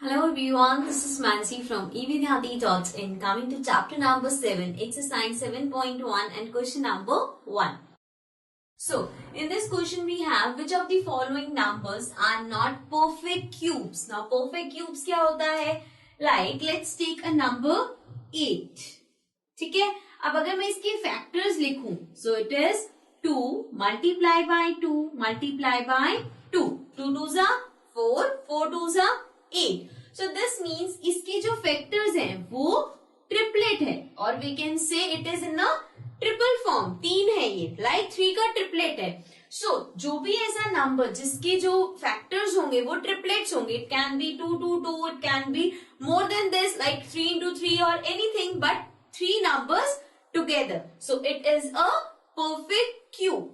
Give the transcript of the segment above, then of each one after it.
Hello everyone, this is Mansi from evidyati.in. Coming to chapter number 7, exercise 7.1 and question number 1. So, in this question we have which of the following numbers are not perfect cubes. Now, perfect cubes क्या होता है? Like, let's take a number 8. ठीक है? अब अगर मैं इसके factors लिखूं, so it is 2 multiply by 2 multiply by 2. 2 2s are 4, 4 2s are 8. So this means इसके जो फैक्टर्स हैं वो ट्रिपलेट है और we can say it is in a triple form. 3 है ये, लाइक 3 का ट्रिपलेट है. सो जो भी ऐसा नंबर जिसके जो फैक्टर्स होंगे वो ट्रिपलेट्स होंगे. It can be 2 2 2, it can be more than this like 3 into 3 और anything but 3 numbers together. So it is a perfect cube.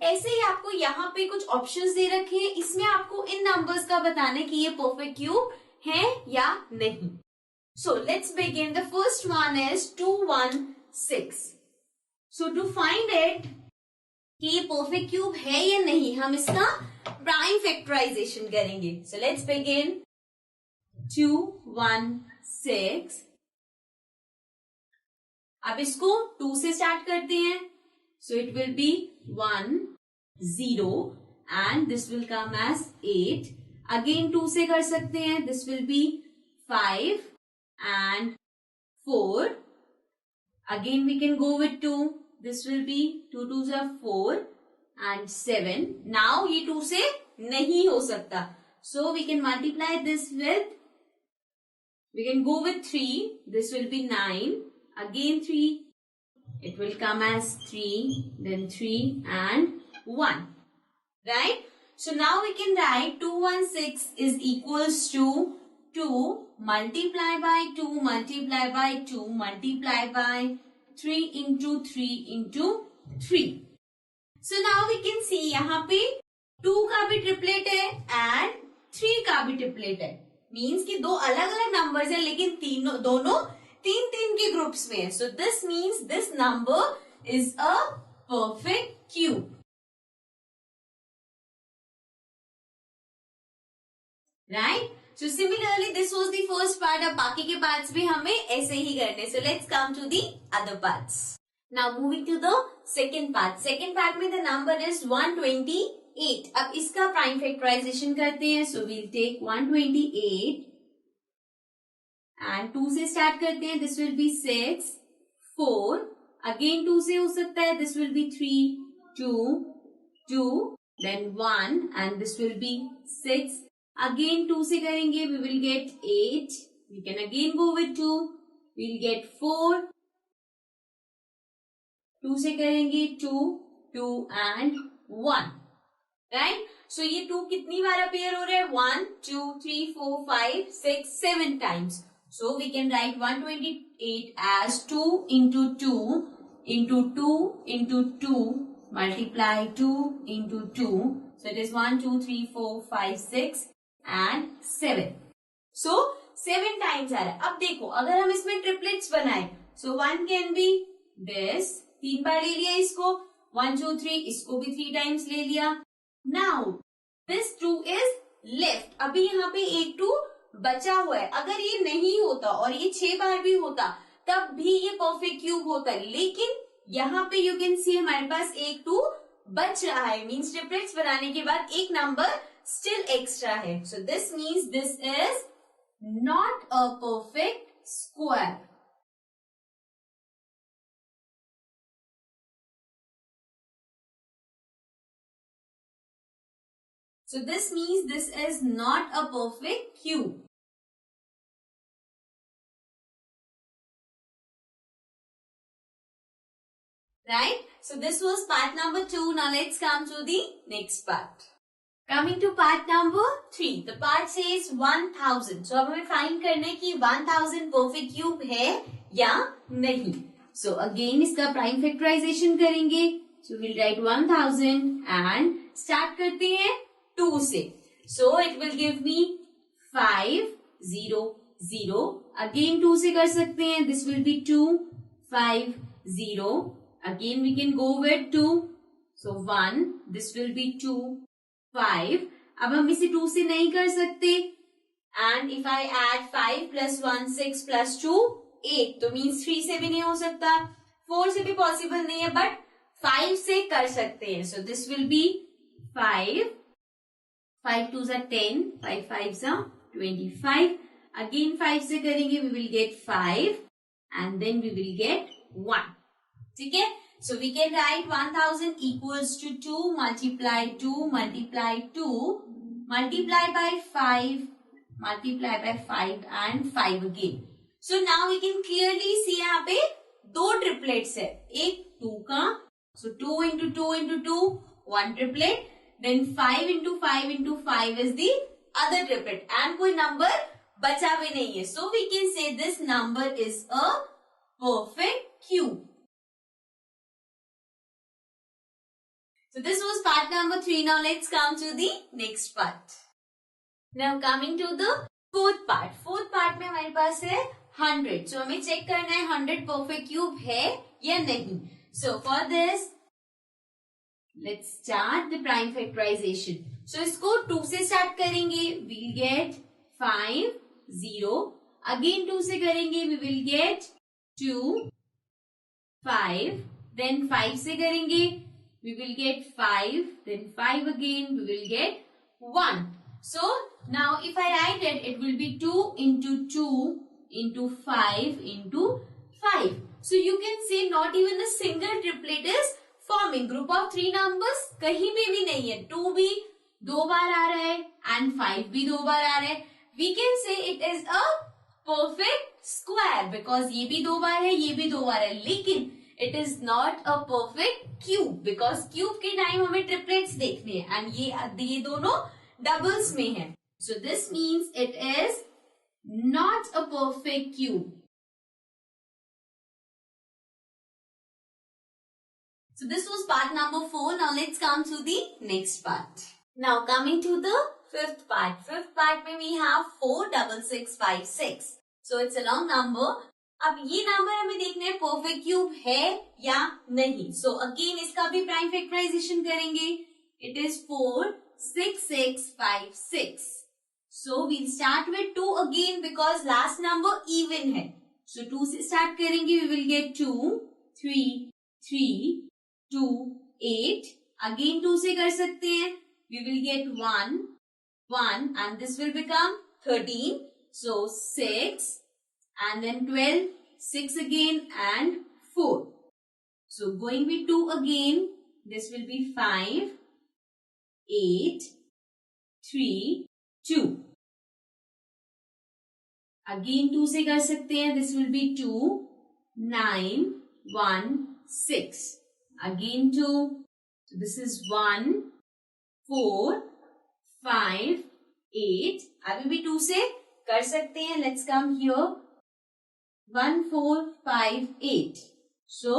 ऐसे ही आपको यहाँ पे कुछ ऑप्शंस दे रखे हैं. इसमें आपको इन नंबर्स का बताना है कि ये परफेक्ट क्यूब है या नहीं. So let's begin. The first one is 216. So to find it कि ये परफेक्ट क्यूब है या नहीं, हम इसका प्राइम फैक्टराइजेशन करेंगे. सो लेट्स बिगिन. 216. अब इसको 2 से स्टार्ट करते हैं. So it will be 1, 0 and this will come as 8. Again 2 से कर सकते हैं. This will be 5 and 4. Again we can go with 2. This will be 2 2s are 4 and 7. Now ये 2 से नहीं हो सकता. So we can multiply this with, we can go with 3. This will be 9. Again 3. It will come as 3, then 3 and 1. Right? So now we can write 216 is equals to 2 multiply by 2 multiply by 2 multiply by 3 into 3 into 3. So now we can see यहाँ पे 2 का भी triplet है and 3 का भी triplet है. Means कि दो अलग अलग नंबर्स है लेकिन दोनों 3 के ग्रुप्स में है. So this means this number is a perfect cube. Right? So similarly this was the first part. अब बाकी के पार्ट्स भी हमें ऐसे ही करने. So let's come to the other parts. Now moving to the second part. Second part में the number is 128. अब इसका प्राइम फैक्टराइजेशन करते हैं. सो वील टेक 128 and 2 से स्टार्ट करते हैं. This will B 6, 4. अगेन 2 से हो सकता है. This will be 3, 2, 2, then 1 and this will be 6. Again 2 से करेंगे. we will get 8. we can again go with 2. we'll get 4. 2 से करेंगे 2, 2 and 1. right? so ये 2 कितनी बार अपीयर हो रहा है? 1, 2, 3, 4, 5, 6, 7 times. So we can write 128 as 2 into 2 into 2 into 2 multiply 2 into 2. So it is 1, 2, 3, 4, 5, 6 and 7. So 7 times आ रहा है. अब देखो अगर हम इसमें ट्रिपलेट्स बनाए, so 1 can be this. 3 बार ले लिया इसको. 1, 2, 3 इसको भी 3 times ले लिया. Now this 2 is left. अभी यहाँ पे एक 2 बचा हुआ है. अगर ये नहीं होता और ये 6 बार भी होता तब भी ये परफेक्ट क्यूब होता है. लेकिन यहाँ पे यू कैन सी हमारे पास एक 2 बच रहा है. मीन्स ट्रिपलेट्स बनाने के बाद एक नंबर स्टिल एक्स्ट्रा है. So this means this is not a perfect square. So this means this is not a perfect cube. Right? So this was part number 2. Now let's come to the next part. Coming to part number 3. The part says 1000. So अब हमें find करना है कि 1000 perfect cube है या नहीं. So again इसका prime factorization करेंगे. So we'll write 1000 and start करते हैं 2 से. So it will give me 5, 0, 0. Again 2 से कर सकते हैं. This will be 2, 5, 0. Again we can go with 2. So 1. This will be 2, 5. अब हम इसे 2 से नहीं कर सकते एंड इफ आई एड 5 + 1 6 + 2 8, तो मीन्स 3 से भी नहीं हो सकता, 4 से भी पॉसिबल नहीं है, बट 5 से कर सकते हैं. So this will B 5. 5 2s are 10, 5 5s are 25. Again 5 से करेंगे, we will get 5 and then we will get 1. ठीक है. So we can write 1000 equals to 2 multiply 2 multiply 2 multiply by 5 multiply by 5 and 5 again. So now we can clearly see यहाँ पे दो triplets है, एक 2 का, so 2 into 2 into 2 one triplet, then 5 into 5 into 5 is the other triplet and कोई number बचा भी नहीं है. So we can say this number is a perfect cube. So this was part number 3. Now let's come to the next part. Now coming to the fourth part. Fourth part में हमारे पास है 100. So हमें check करना है 100 perfect cube है या नहीं. So for this, let's start the prime factorization. So इसको 2 से start करेंगे, we will get 5 0. Again 2 से करेंगे, we will get 2 5. Then 5 से करेंगे, we will get 5, then 5 again, we will get 1. So now if I write it, it will be 2 into 2 into 5 into 5. So you can say not even a single triplet is forming. Group of 3 numbers कहीं में भी नहीं है. 2 भी 2 बार आ रहा है and 5 भी 2 बार आ रहा है. We can say it is a perfect square because ये भी 2 बार है, ये भी 2 बार है, लेकिन it is not a perfect cube because cube के टाइम हमें triplets देखने हैं and ये दोनों doubles में है. So this means it is not a perfect cube. So this was part number 4. Now let's come to the next part. Now coming to the fifth part. Fifth part में we have 4 6 6 5 6. So it's a long number. अब ये number हमें देखना है perfect cube है या नहीं. सो again इसका भी प्राइम फैक्टराइजेशन करेंगे. It is 4 6 6 5 6. So we'll start with 2 again because last number even है. सो 2 से स्टार्ट करेंगे, वी विल गेट 2 3 3 2 8. अगेन 2 से कर सकते हैं, we will get 1 1 and this will become 13. So 6 and then 12, 6 again and 4. So going with 2 again, this will be 5, 8, 3, 2. Again 2 से कर सकते हैं, this will be 2, 9, 1, 6. Again 2, so this is 1, 4, 5, 8. अभी भी 2 से कर सकते हैं, let's come here. 1 4 5 8. So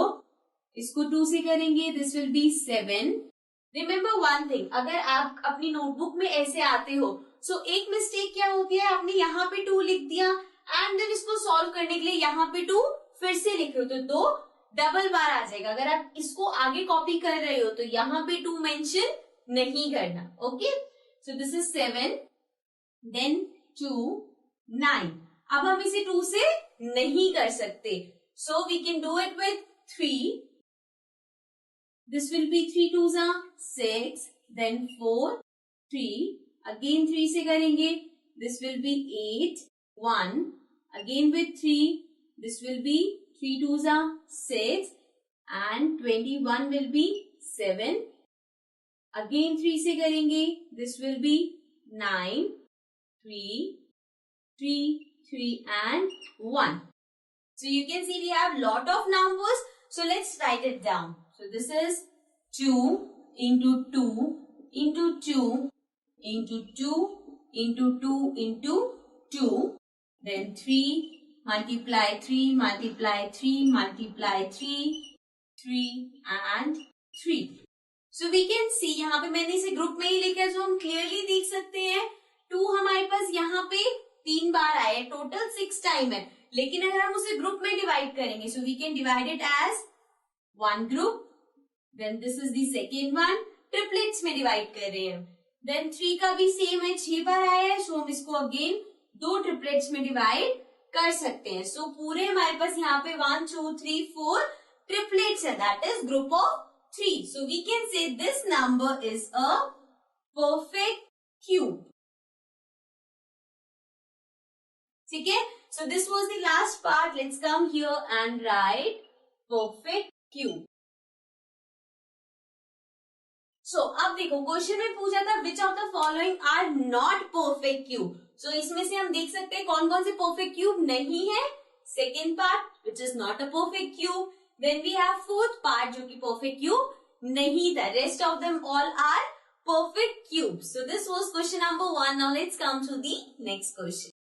इसको 2 से करेंगे, this will be 7. Remember one thing, अगर आप अपनी नोटबुक में ऐसे आते हो, so एक मिस्टेक क्या होती है, आपने यहाँ पे 2 लिख दिया एंड देन इसको सॉल्व करने के लिए यहाँ पे 2 फिर से लिख रहे हो तो 2 डबल बार आ जाएगा. अगर आप इसको आगे कॉपी कर रहे हो तो यहाँ पे 2 मेंशन नहीं करना. Okay, so this is 7, then 2 9. अब हम इसे 2 से नहीं कर सकते, so we can do it with 3. This will be 3 2s are 6, then 4 3. Again 3 से करेंगे, this will be 8 1. Again with 3, this will be 3 2s are 6 and 21 will be 7. Again 3 से करेंगे, this will be 9 3 3 3 and 1. So you can see we have lot of numbers. So let's write it down. So this is 2 into 2 into 2 into 2 into 2 into 2. Then 3 multiply 3 multiply 3 multiply 3 3 and 3. So we can see यहाँ पे मैंने इसे group में ही लिखा है, so हम clearly देख सकते हैं 2 हमारे पास यहाँ पे 3 बार आए, टोटल 6 टाइम है. लेकिन अगर हम उसे ग्रुप में डिवाइड करेंगे, so we can divide it as 1 group, then this is the second one, triplets में डिवाइड कर रहे हैं. देन 3 का भी सेम है, 6 बार आया है, सो हम इसको अगेन दो ट्रिपलेट्स में डिवाइड कर सकते हैं. सो पूरे हमारे पास यहाँ पे 1, 2, 3, 4 triplets है. That is group of 3. So we can say this number is a perfect cube. ठीक है. So this was the last part. Let's come here and write perfect cube. So अब देखो क्वेश्चन में पूछा था which of the following are not perfect cube. So इसमें से हम देख सकते हैं कौन कौन से perfect cube नहीं है. Second part which is not a perfect cube. Then we have fourth part जो कि perfect cube नहीं था. Rest of them all are perfect cubes. So this was question number 1. Now let's come to the next question.